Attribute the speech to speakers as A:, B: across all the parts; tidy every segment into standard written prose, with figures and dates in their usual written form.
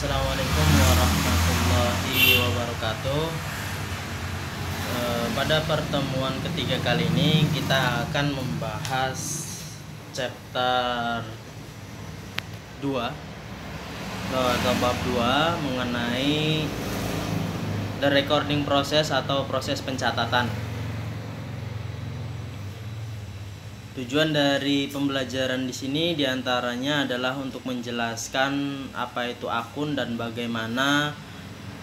A: Assalamualaikum warahmatullahi wabarakatuh. Pada pertemuan ketiga kali ini kita akan membahas chapter 2 atau bab 2 mengenai the recording process atau proses pencatatan. Tujuan dari pembelajaran di sini diantaranya adalah untuk menjelaskan apa itu akun dan bagaimana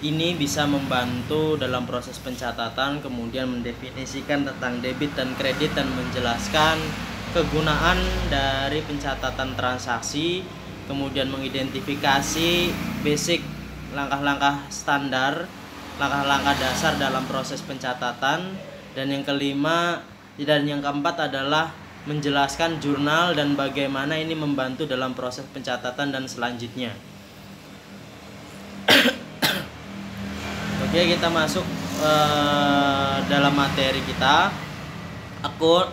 A: ini bisa membantu dalam proses pencatatan, kemudian mendefinisikan tentang debit dan kredit dan menjelaskan kegunaan dari pencatatan transaksi, kemudian mengidentifikasi basic langkah-langkah standar, langkah-langkah dasar dalam proses pencatatan, dan yang kelima dan yang keempat adalah menjelaskan jurnal dan bagaimana ini membantu dalam proses pencatatan dan selanjutnya. Oke, kita masuk dalam materi kita.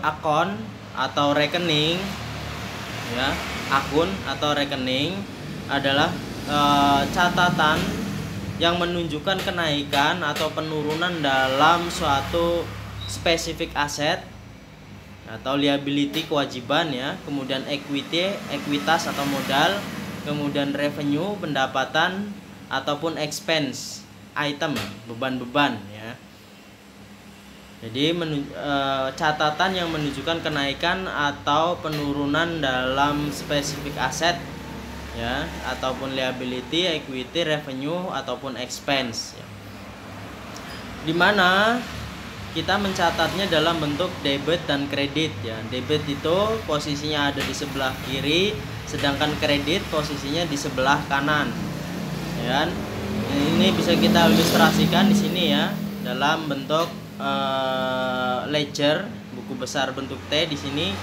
A: Akun atau rekening, ya, akun atau rekening adalah catatan yang menunjukkan kenaikan atau penurunan dalam suatu spesifik aset atau liability, kewajiban, ya, kemudian equity, ekuitas atau modal, kemudian revenue, pendapatan, ataupun expense, item, beban-beban, ya. Jadi catatan yang menunjukkan kenaikan atau penurunan dalam spesifik aset, ya, ataupun liability, equity, revenue, ataupun expense, ya. Dimana kita mencatatnya dalam bentuk debit dan kredit, ya. Debit itu posisinya ada di sebelah kiri, sedangkan kredit posisinya di sebelah kanan, ya. Ini bisa kita ilustrasikan di sini, ya, dalam bentuk ledger, buku besar bentuk T di sini,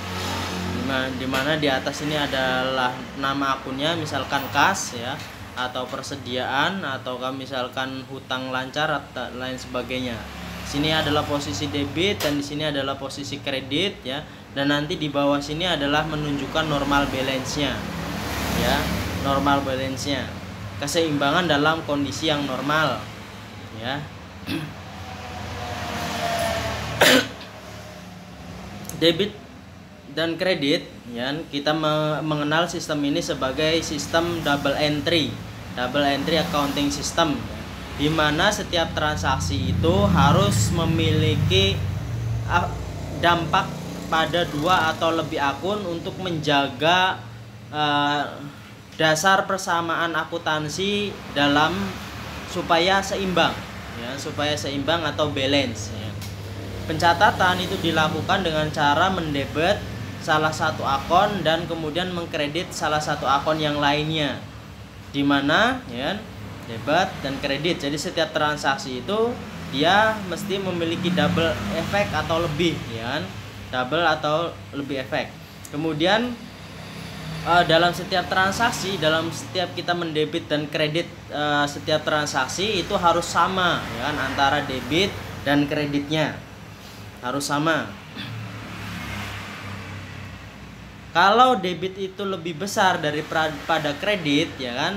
A: dimana di atas ini adalah nama akunnya, misalkan kas, ya, atau persediaan, atau misalkan hutang lancar atau lain sebagainya. Sini adalah posisi debit dan di sini adalah posisi kredit, ya. Dan nanti di bawah sini adalah menunjukkan normal balance-nya, ya, normal balance-nya, keseimbangan dalam kondisi yang normal, ya. Debit dan kredit, ya, kita mengenal sistem ini sebagai sistem double entry accounting system, di mana setiap transaksi itu harus memiliki dampak pada dua atau lebih akun untuk menjaga dasar persamaan akuntansi dalam supaya seimbang, ya, supaya seimbang atau balance, ya. Pencatatan itu dilakukan dengan cara mendebet salah satu akun dan kemudian mengkredit salah satu akun yang lainnya, di mana, ya, debit dan kredit. Jadi setiap transaksi itu dia mesti memiliki double efek atau lebih, ya, double atau lebih efek. Kemudian dalam setiap transaksi, dalam setiap kita mendebit dan kredit, setiap transaksi itu harus sama, ya, antara debit dan kreditnya harus sama. Kalau debit itu lebih besar daripada kredit, ya kan,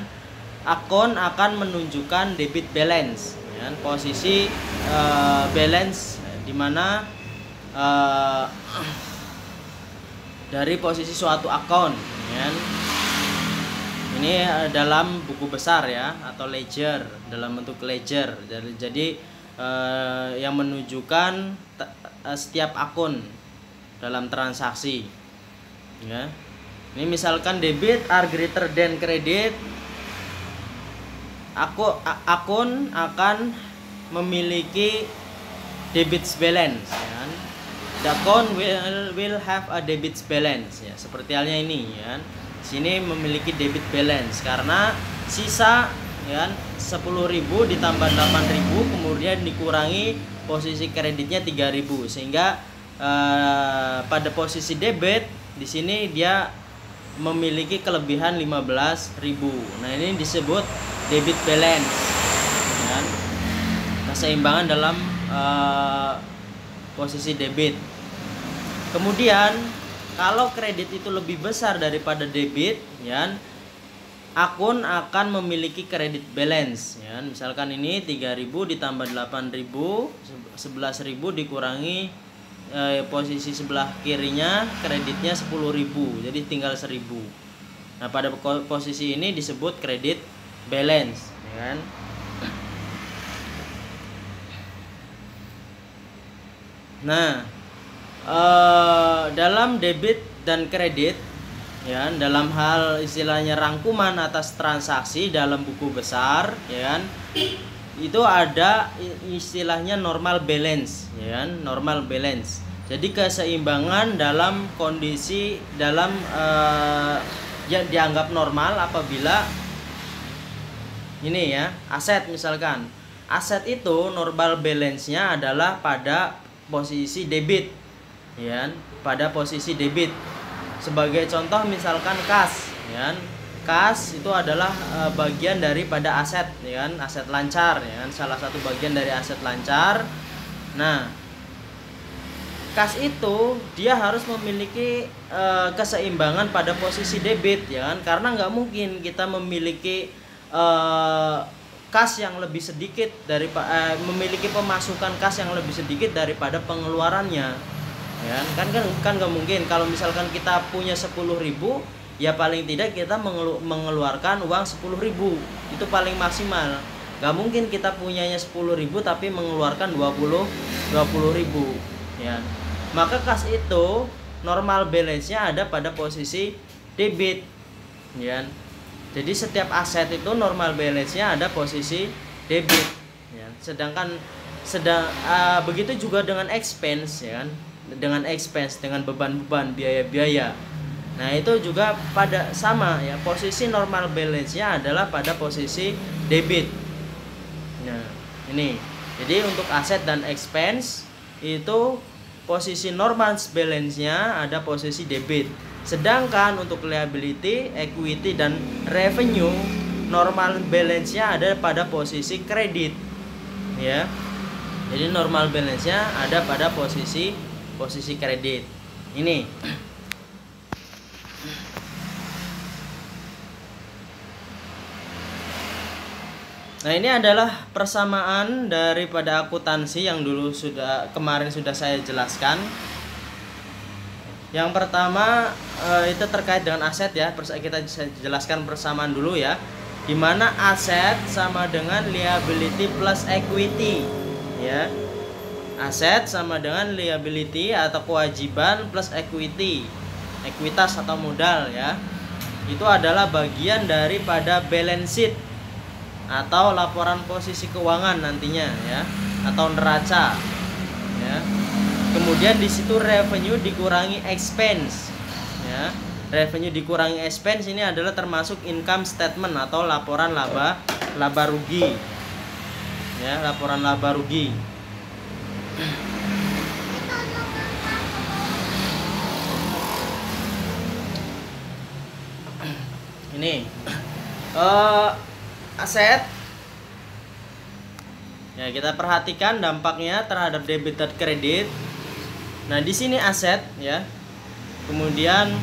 A: akun akan menunjukkan debit balance, ya, posisi balance di mana dari posisi suatu akun, ya. Ini dalam buku besar, ya, atau ledger, dalam bentuk ledger. Jadi yang menunjukkan setiap akun dalam transaksi, ya. Ini misalkan debit are greater than credit, akun akan memiliki debit balance, ya. The account will have a debit balance, ya, seperti halnya ini, ya. Sini memiliki debit balance karena sisa, ya, 10.000 ditambah 8.000 kemudian dikurangi posisi kreditnya 3.000, sehingga pada posisi debit di sini dia memiliki kelebihan 15.000. Nah, ini disebut debit balance, ya, keseimbangan dalam posisi debit. Kemudian kalau kredit itu lebih besar daripada debit, ya, akun akan memiliki kredit balance ya. Misalkan ini 3.000 ditambah 8.000, 11.000 dikurangi posisi sebelah kirinya kreditnya 10.000, jadi tinggal 1.000. Nah, pada posisi ini disebut kredit balance ya kan. Nah, dalam debit dan kredit ya, dalam hal istilahnya rangkuman atas transaksi dalam buku besar ya kan, itu ada istilahnya normal balance ya kan, normal balance. Jadi keseimbangan dalam kondisi dalam yang dianggap normal apabila ini ya, aset misalkan. Aset itu normal balance-nya adalah pada posisi debit ya, pada posisi debit. Sebagai contoh misalkan kas ya, kas itu adalah bagian daripada aset ya kan, aset lancar ya kan, salah satu bagian dari aset lancar. Nah, kas itu dia harus memiliki keseimbangan pada posisi debit ya kan, karena nggak mungkin kita memiliki kas yang lebih sedikit dari memiliki pemasukan kas yang lebih sedikit daripada pengeluarannya ya kan nggak mungkin. Kalau misalkan kita punya 10.000 ya paling tidak kita mengeluarkan uang 10.000, itu paling maksimal. Nggak mungkin kita punyanya 10.000 tapi mengeluarkan 20.000 ya. Maka kas itu normal balance-nya ada pada posisi debit ya. Jadi setiap aset itu normal balance-nya ada posisi debit ya. Begitu juga dengan expense ya kan, dengan expense, dengan beban-beban, biaya-biaya. Nah, itu juga pada sama ya, posisi normal balance-nya adalah pada posisi debit. Nah, ini. Jadi untuk aset dan expense itu posisi normal balance-nya ada posisi debit. Sedangkan untuk liability, equity, dan revenue normal balance-nya ada pada posisi kredit ya. Jadi normal balance-nya ada pada posisi kredit. Ini. Nah, ini adalah persamaan daripada akuntansi yang kemarin sudah saya jelaskan. Yang pertama itu terkait dengan aset ya. Kita jelaskan persamaan dulu ya. Dimana aset sama dengan liability plus equity ya. Aset sama dengan liability atau kewajiban plus equity, ekuitas atau modal ya. Itu adalah bagian daripada balance sheet atau laporan posisi keuangan nantinya ya, atau neraca ya. Kemudian di situ revenue dikurangi expense ya. Revenue dikurangi expense ini adalah termasuk income statement atau laporan laba rugi ya, laporan laba rugi. Ini aset ya, kita perhatikan dampaknya terhadap debit dan kredit. Nah, di sini aset ya. Kemudian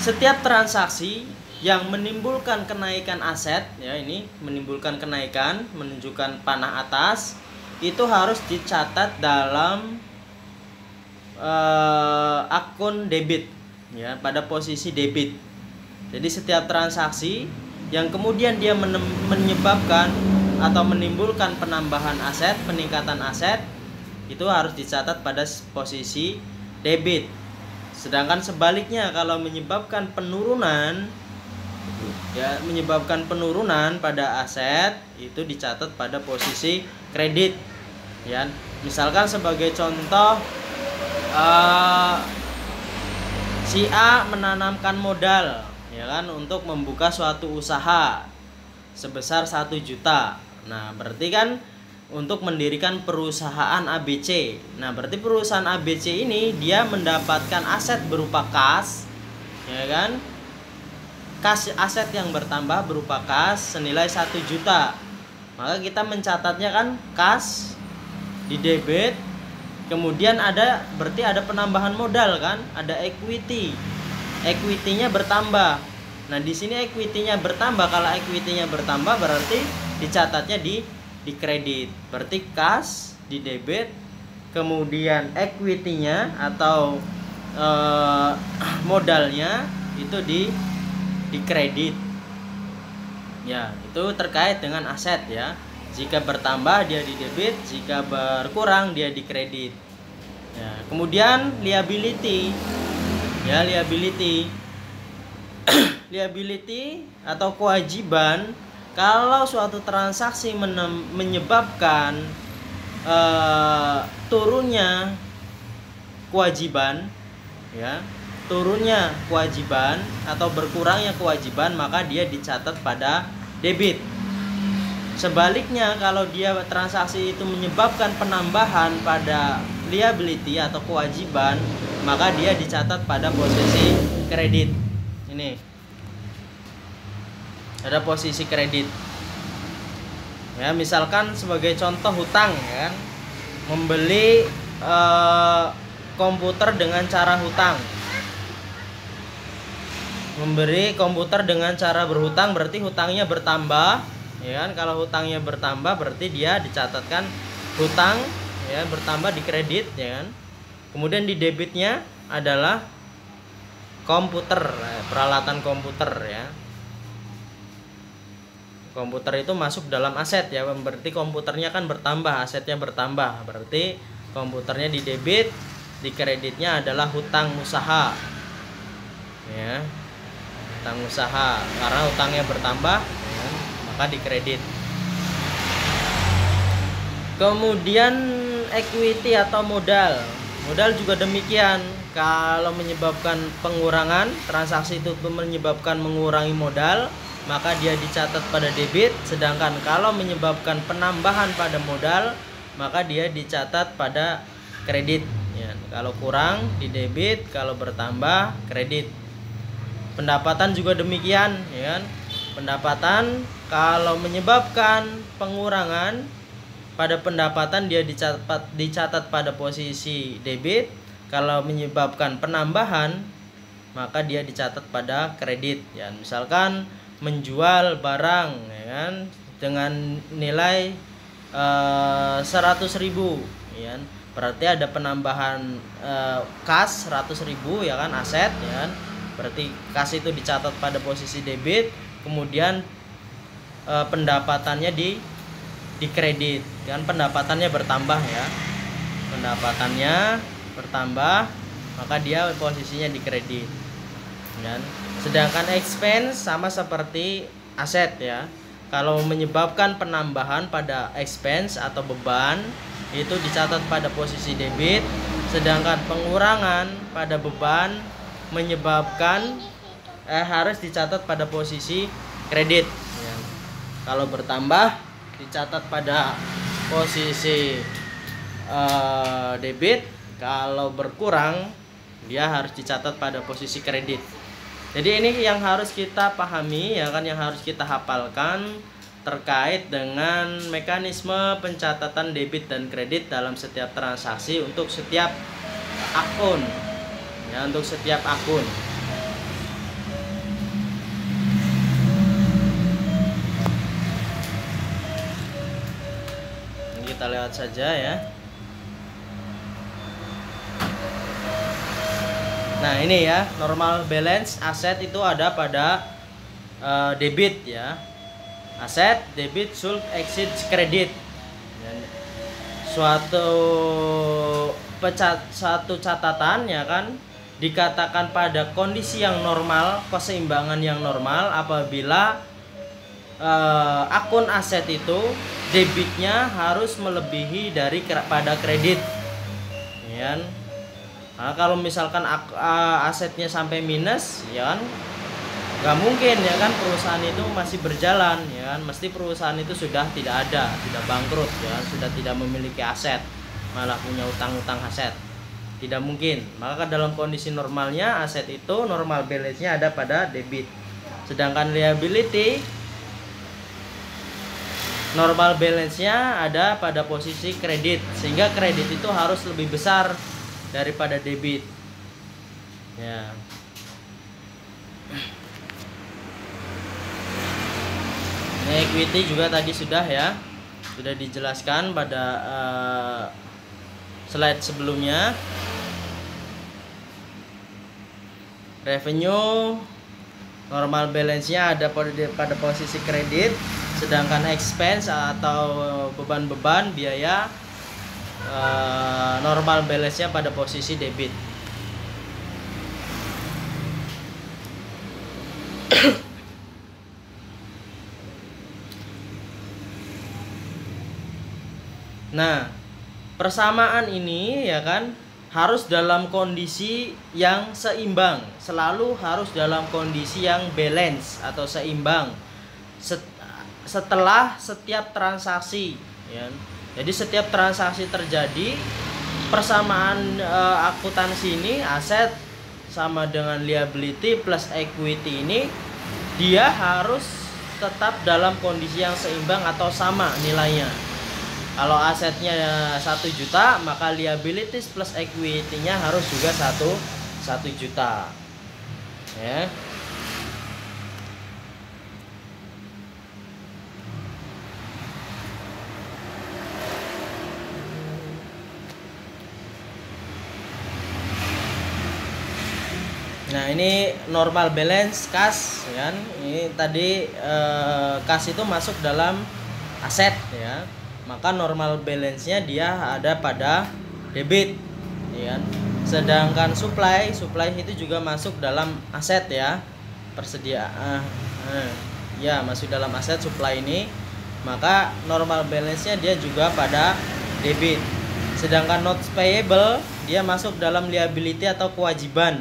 A: setiap transaksi yang menimbulkan kenaikan aset ya, ini menimbulkan kenaikan, menunjukkan panah atas, itu harus dicatat dalam akun debit ya, pada posisi debit. Jadi setiap transaksi yang kemudian dia menyebabkan atau menimbulkan penambahan aset, peningkatan aset, itu harus dicatat pada posisi debit. Sedangkan sebaliknya kalau menyebabkan penurunan ya, menyebabkan penurunan pada aset, itu dicatat pada posisi kredit ya. Misalkan sebagai contoh si A menanamkan modal ya kan untuk membuka suatu usaha sebesar 1 juta. Nah, berarti kan untuk mendirikan perusahaan ABC. Nah, berarti perusahaan ABC ini dia mendapatkan aset berupa kas ya kan. Kas, aset yang bertambah berupa kas senilai 1 juta. Maka kita mencatatnya kan kas di debit. Kemudian berarti ada penambahan modal kan, ada equity. equity-nya bertambah. Nah, di sini equity-nya bertambah. Kalau equity-nya bertambah berarti dicatatnya di kredit. Berarti kas di debit, kemudian equity-nya atau modalnya itu di kredit. Ya, itu terkait dengan aset ya. Jika bertambah dia di debit, jika berkurang dia di kredit. Ya, kemudian liability. Ya, liability. Liability atau kewajiban kalau suatu transaksi menyebabkan turunnya kewajiban, ya, turunnya kewajiban atau berkurangnya kewajiban, maka dia dicatat pada debit. Sebaliknya, kalau dia transaksi itu menyebabkan penambahan pada liability atau kewajiban, maka dia dicatat pada posisi kredit. Ini ada posisi kredit. Ya, misalkan sebagai contoh hutang, ya, membeli komputer dengan cara hutang. Memberi komputer dengan cara berhutang berarti hutangnya bertambah. Ya kan, kalau hutangnya bertambah berarti dia dicatatkan hutang, ya, bertambah di kredit, ya kan. Kemudian di debitnya adalah komputer, peralatan komputer, ya. Komputer itu masuk dalam aset, ya, berarti komputernya kan bertambah, asetnya bertambah, berarti komputernya di debit, di kreditnya adalah hutang usaha, ya, hutang usaha karena hutangnya bertambah, ya, maka di kredit. Kemudian equity atau modal juga demikian. Kalau menyebabkan pengurangan transaksi itu menyebabkan mengurangi modal, maka dia dicatat pada debit. Sedangkan kalau menyebabkan penambahan pada modal, maka dia dicatat pada kredit, ya. Kalau kurang di debit, kalau bertambah kredit. Pendapatan juga demikian, ya kan? Pendapatan kalau menyebabkan pengurangan pada pendapatan dia dicatat pada posisi debit. Kalau menyebabkan penambahan maka dia dicatat pada kredit, ya. Misalkan menjual barang, ya kan, dengan nilai 100.000, ya kan? Berarti ada penambahan kas 100.000, ya kan, aset, ya kan? Berarti kas itu dicatat pada posisi debit, kemudian pendapatannya di kredit, kan, pendapatannya bertambah, ya. Pendapatannya bertambah, maka dia posisinya di kredit, kan. Sedangkan expense sama seperti aset, ya. Kalau menyebabkan penambahan pada expense atau beban itu dicatat pada posisi debit, sedangkan pengurangan pada beban menyebabkan harus dicatat pada posisi kredit, ya. Kalau bertambah dicatat pada posisi debit, kalau berkurang dia harus dicatat pada posisi kredit. Jadi ini yang harus kita pahami, ya kan, yang harus kita hafalkan terkait dengan mekanisme pencatatan debit dan kredit dalam setiap transaksi untuk setiap akun, ya, untuk setiap akun. Ini kita lewat saja, ya. Nah, ini ya, normal balance aset itu ada pada debit, ya. Aset, debit, should exceed kredit. Satu catatan, ya kan, dikatakan pada kondisi yang normal, keseimbangan yang normal apabila akun aset itu debitnya harus melebihi pada kredit, ya kan. Nah, kalau misalkan asetnya sampai minus, ya kan, nggak mungkin, ya kan, perusahaan itu masih berjalan, ya kan, mesti perusahaan itu sudah tidak ada, sudah bangkrut, ya kan, sudah tidak memiliki aset, malah punya utang-utang aset, tidak mungkin. Maka dalam kondisi normalnya aset itu normal balance-nya ada pada debit, sedangkan liability normal balance-nya ada pada posisi kredit, sehingga kredit itu harus lebih besar daripada debit, ya. equity juga tadi sudah ya, sudah dijelaskan pada slide sebelumnya. Revenue normal balance-nya ada pada posisi kredit, sedangkan expense atau beban-beban biaya normal balance-nya pada posisi debit. Nah, persamaan ini ya kan harus dalam kondisi yang seimbang, selalu harus dalam kondisi yang balance atau seimbang setelah setiap transaksi ya. Jadi setiap transaksi terjadi, persamaan akuntansi ini aset sama dengan liability plus equity ini dia harus tetap dalam kondisi yang seimbang atau sama nilainya. Kalau asetnya 1 juta, maka liabilities plus equity-nya harus juga 1 juta. Ya. Nah, ini normal balance kas ya. Ini tadi kas itu masuk dalam aset ya. Maka normal balance-nya dia ada pada debit ya. Sedangkan supply itu juga masuk dalam aset ya. Persediaan ya, masuk dalam aset supply ini. Maka normal balance-nya dia juga pada debit. Sedangkan notes payable dia masuk dalam liability atau kewajiban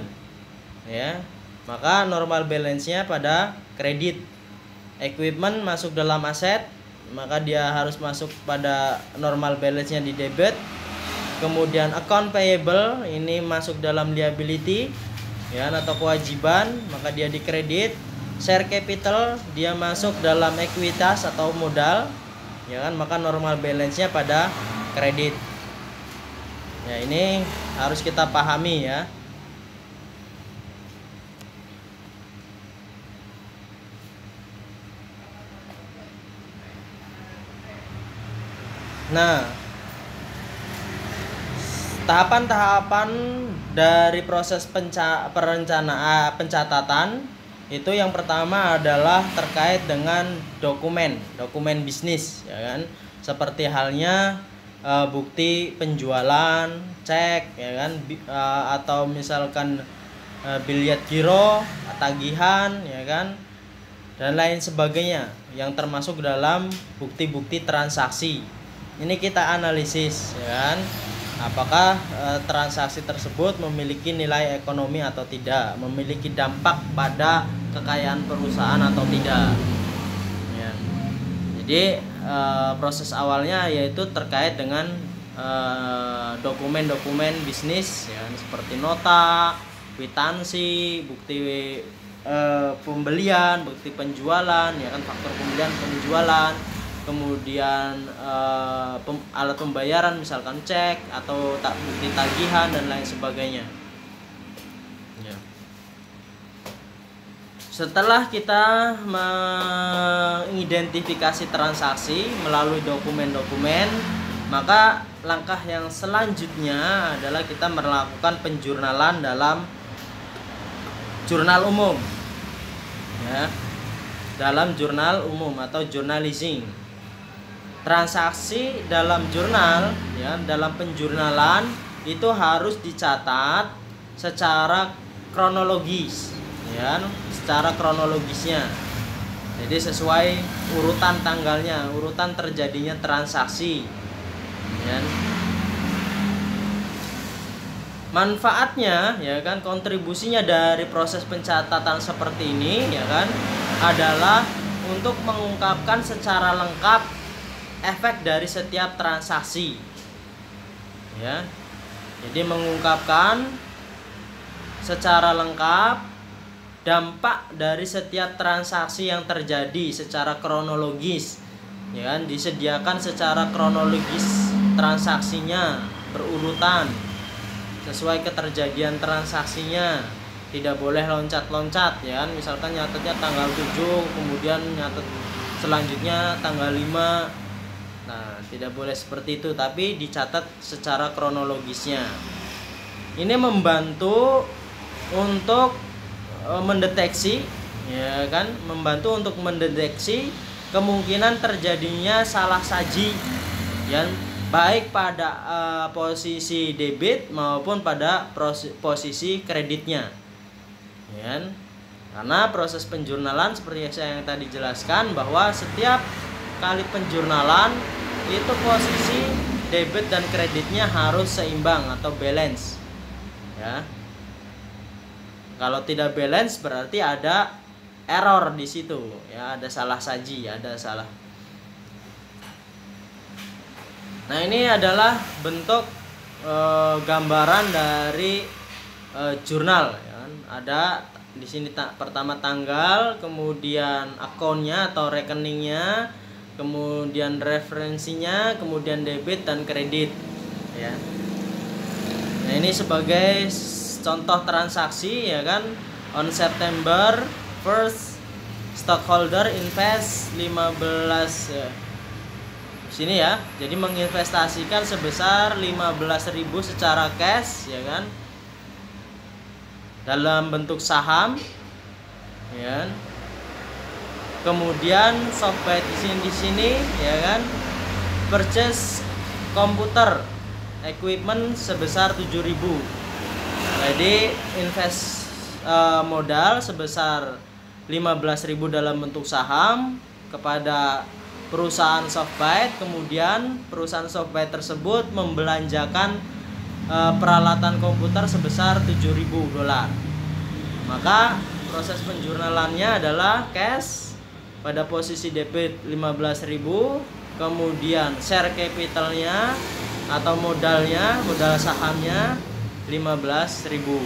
A: ya. Maka normal balance-nya pada kredit. Equipment masuk dalam aset, maka dia harus masuk pada normal balance-nya di debit. Kemudian account payable ini masuk dalam liability ya atau kewajiban, maka dia di kredit. Share capital dia masuk dalam ekuitas atau modal ya kan, maka normal balance-nya pada kredit. Ya, ini harus kita pahami ya. Nah, tahapan-tahapan dari proses pencatatan itu yang pertama adalah terkait dengan dokumen bisnis ya kan, seperti halnya bukti penjualan, cek ya kan, atau misalkan biliet giro, tagihan ya kan, dan lain sebagainya yang termasuk dalam bukti-bukti transaksi. Ini kita analisis ya kan, apakah transaksi tersebut memiliki nilai ekonomi atau tidak, memiliki dampak pada kekayaan perusahaan atau tidak ya. Jadi proses awalnya yaitu terkait dengan dokumen-dokumen bisnis ya, seperti nota, kwitansi, bukti pembelian, bukti penjualan ya kan, faktur pembelian, penjualan, kemudian alat pembayaran misalkan cek atau bukti tagihan dan lain sebagainya ya. Setelah kita mengidentifikasi transaksi melalui dokumen-dokumen, maka langkah yang selanjutnya adalah kita melakukan penjurnalan dalam jurnal umum ya, dalam jurnal umum atau journalizing. Transaksi dalam jurnal ya, dalam penjurnalan itu harus dicatat secara kronologis ya, secara kronologisnya. Jadi sesuai urutan tanggalnya, urutan terjadinya transaksi ya. Manfaatnya ya kan, kontribusinya dari proses pencatatan seperti ini ya kan adalah untuk mengungkapkan secara lengkap efek dari setiap transaksi ya. Jadi mengungkapkan secara lengkap dampak dari setiap transaksi yang terjadi secara kronologis ya kan, disediakan secara kronologis transaksinya berurutan sesuai keterjadian transaksinya, tidak boleh loncat-loncat ya kan. Misalkan nyatetnya tanggal 7 kemudian nyatet selanjutnya tanggal 5. Nah, tidak boleh seperti itu, tapi dicatat secara kronologisnya. Ini membantu untuk mendeteksi, ya kan, membantu untuk mendeteksi kemungkinan terjadinya salah saji, ya, baik pada posisi debit maupun pada posisi kreditnya, ya. Karena proses penjurnalan seperti yang tadi jelaskan, bahwa setiap kali penjurnalan itu posisi debit dan kreditnya harus seimbang atau balance, ya. Kalau tidak balance berarti ada error di situ, ya, ada salah saji, ada salah. Nah, ini adalah bentuk gambaran dari jurnal, ya. Ada di sini pertama tanggal, kemudian akunnya atau rekeningnya, kemudian referensinya, kemudian debit dan kredit, ya. Nah, ini sebagai contoh transaksi, ya kan. On September 1st, stockholder invest 15 sini, ya. Jadi menginvestasikan sebesar 15.000 secara cash, ya kan, dalam bentuk saham, ya. Kemudian software di sini, ya kan, purchase komputer equipment sebesar 7.000. Jadi invest modal sebesar 15.000 dalam bentuk saham kepada perusahaan SoftByte. Kemudian perusahaan SoftByte tersebut membelanjakan peralatan komputer sebesar 7.000 dolar. Maka proses penjurnalannya adalah cash pada posisi debit 15.000, kemudian share capitalnya atau modalnya, modal sahamnya 15.000.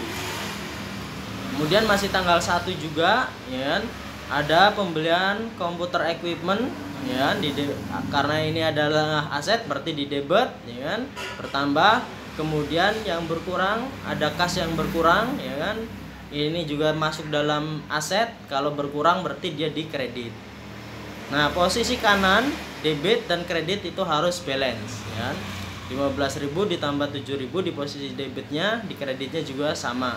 A: Kemudian masih tanggal 1 juga, ya, ada pembelian komputer equipment, ya, karena ini adalah aset berarti di debit, ya kan, bertambah. Kemudian yang berkurang ada kas yang berkurang, ya kan, ini juga masuk dalam aset. Kalau berkurang berarti dia di kredit. Nah, posisi kanan debit dan kredit itu harus balance, ya. 15.000 ditambah 7.000 di posisi debitnya, di kreditnya juga sama,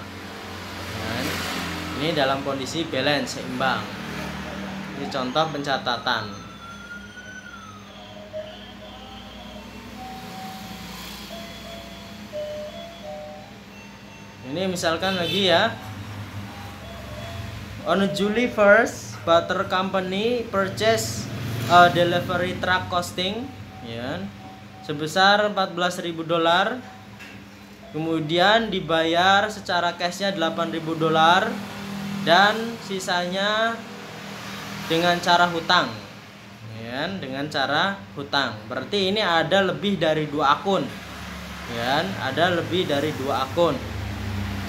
A: ya. Ini dalam kondisi balance, seimbang. Ini contoh pencatatan. Ini misalkan lagi, ya. On July 1st, Butter Company purchase a delivery truck costing, ya, sebesar 14.000 dolar. Kemudian dibayar secara cashnya 8.000 dolar dan sisanya dengan cara hutang, ya, dengan cara hutang. Berarti ini ada lebih dari 2 akun, ya, ada lebih dari 2 akun.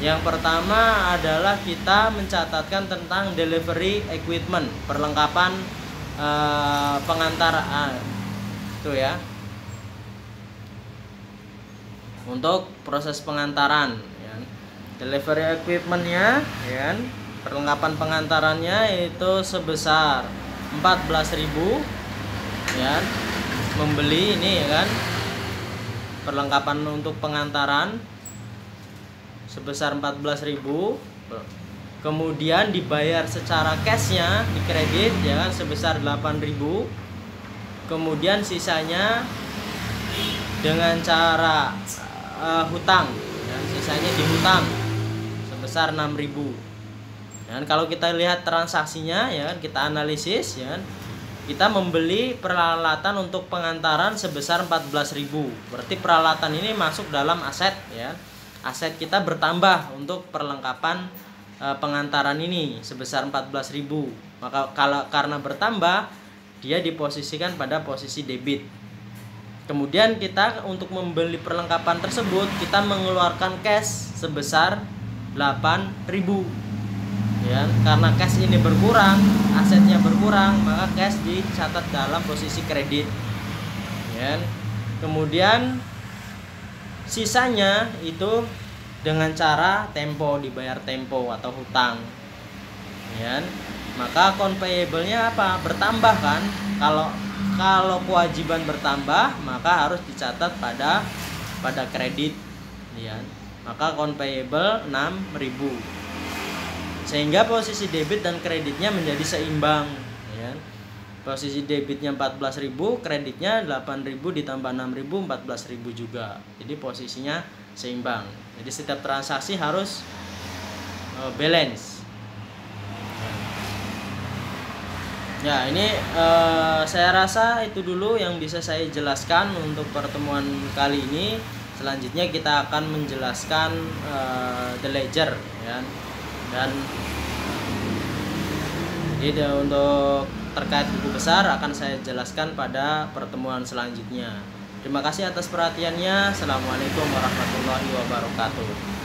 A: Yang pertama adalah kita mencatatkan tentang delivery equipment, perlengkapan pengantar, itu, ya, untuk proses pengantaran, ya. Delivery equipmentnya, ya, perlengkapan pengantarannya itu sebesar 14.000, ya, membeli ini, ya kan, perlengkapan untuk pengantaran sebesar 14.000. Kemudian dibayar secara cashnya di kredit, ya kan, sebesar 8.000. Kemudian sisanya dengan cara hutang, ya, sisanya dihutang sebesar 6.000. Dan kalau kita lihat transaksinya, ya, kita analisis, ya, kita membeli peralatan untuk pengantaran sebesar 14.000. Berarti peralatan ini masuk dalam aset, ya. Aset kita bertambah untuk perlengkapan pengantaran ini sebesar 14.000. Maka karena bertambah, dia diposisikan pada posisi debit. Kemudian kita untuk membeli perlengkapan tersebut, kita mengeluarkan cash sebesar 8.000. Ya, karena cash ini berkurang, asetnya berkurang, maka cash dicatat dalam posisi kredit. Ya. Kemudian sisanya itu dengan cara tempo, dibayar tempo atau hutang. Ya. maka account payable-nya apa? Bertambah kan? Kalau kewajiban bertambah, maka harus dicatat pada kredit, ya. Maka account payable 6.000. Sehingga posisi debit dan kreditnya menjadi seimbang, ya. Posisi debitnya 14.000, kreditnya 8.000 ditambah 6.000, 14.000 juga. Jadi posisinya seimbang. Jadi setiap transaksi harus balance. Ya, ini saya rasa itu dulu yang bisa saya jelaskan untuk pertemuan kali ini. Selanjutnya kita akan menjelaskan the ledger, ya. Dan jadi untuk terkait buku besar akan saya jelaskan pada pertemuan selanjutnya. Terima kasih atas perhatiannya. Assalamualaikum warahmatullahi wabarakatuh.